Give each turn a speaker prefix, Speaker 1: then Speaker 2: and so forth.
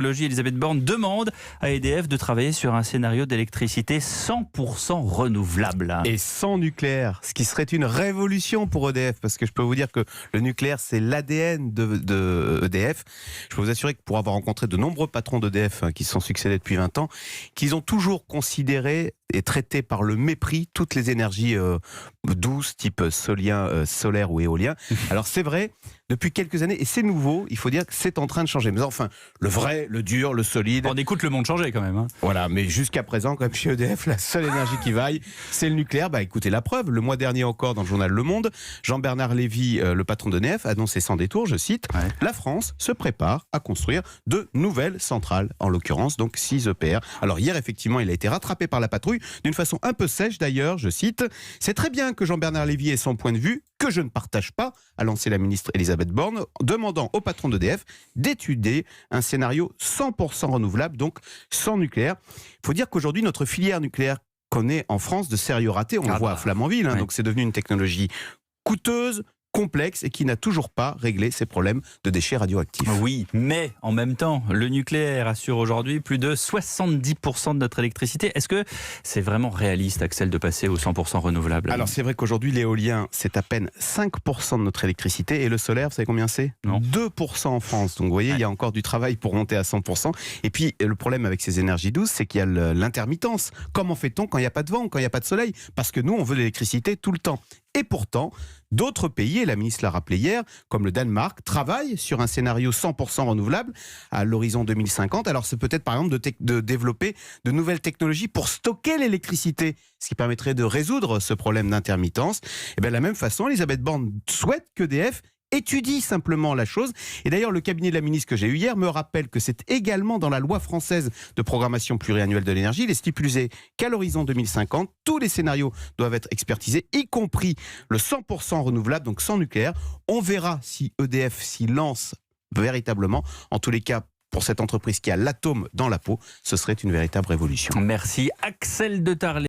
Speaker 1: L'écologie, Elisabeth Borne demande à EDF de travailler sur un scénario d'électricité 100% renouvelable.
Speaker 2: Et sans nucléaire, ce qui serait une révolution pour EDF, parce que je peux vous dire que le nucléaire, c'est l'ADN de EDF. Je peux vous assurer que pour avoir rencontré de nombreux patrons d'EDF qui se sont succédés depuis 20 ans, qu'ils ont toujours considéré et traité par le mépris toutes les énergies douces, type solaire ou éolien. Alors c'est vrai, depuis quelques années, et c'est nouveau, il faut dire que c'est en train de changer. Mais enfin, le vrai, le dur, le solide...
Speaker 1: On écoute le monde changer quand même. Hein.
Speaker 2: Voilà, mais jusqu'à présent, quand même, chez EDF, la seule énergie qui vaille, c'est le nucléaire. Bah écoutez la preuve, le mois dernier encore, dans le journal Le Monde, Jean-Bernard Lévy, le patron d'EDF, annonçait sans détour, je cite, La France se prépare à construire de nouvelles centrales, en l'occurrence donc 6 EPR. Alors hier, effectivement, il a été rattrapé par la patrouille, d'une façon un peu sèche d'ailleurs, je cite, C'est très bien que Jean-Bernard Lévy ait son point de vue, que je ne partage pas, a lancé la ministre Elisabeth Borne, demandant au patron d'EDF d'étudier un scénario 100% renouvelable, donc sans nucléaire. Il faut dire qu'aujourd'hui, notre filière nucléaire connaît en France de sérieux ratés. On le voit à Flamanville, donc c'est devenu une technologie coûteuse, complexe et qui n'a toujours pas réglé ses problèmes de déchets radioactifs.
Speaker 1: Oui, mais en même temps, le nucléaire assure aujourd'hui plus de 70% de notre électricité. Est-ce que c'est vraiment réaliste, Axel, de passer au 100% renouvelable ?
Speaker 2: Alors c'est vrai qu'aujourd'hui, l'éolien, c'est à peine 5% de notre électricité et le solaire, vous savez combien c'est ? 2% en France. Donc vous voyez, il y a encore du travail pour monter à 100%. Et puis le problème avec ces énergies douces, c'est qu'il y a l'intermittence. Comment fait-on quand il n'y a pas de vent, quand il n'y a pas de soleil ? Parce que nous, on veut de l'électricité tout le temps. Et pourtant, d'autres pays, et la ministre l'a rappelé hier, comme le Danemark, travaillent sur un scénario 100% renouvelable à l'horizon 2050. Alors c'est peut-être par exemple de développer de nouvelles technologies pour stocker l'électricité, ce qui permettrait de résoudre ce problème d'intermittence. Et bien de la même façon, Elisabeth Borne souhaite qu'EDF étudie simplement la chose. Et d'ailleurs, le cabinet de la ministre que j'ai eu hier me rappelle que c'est également dans la loi française de programmation pluriannuelle de l'énergie. Il est stipulé qu'à l'horizon 2050, tous les scénarios doivent être expertisés, y compris le 100% renouvelable, donc sans nucléaire. On verra si EDF s'y lance véritablement. En tous les cas, pour cette entreprise qui a l'atome dans la peau, ce serait une véritable révolution.
Speaker 1: Merci Axel de Tarlet.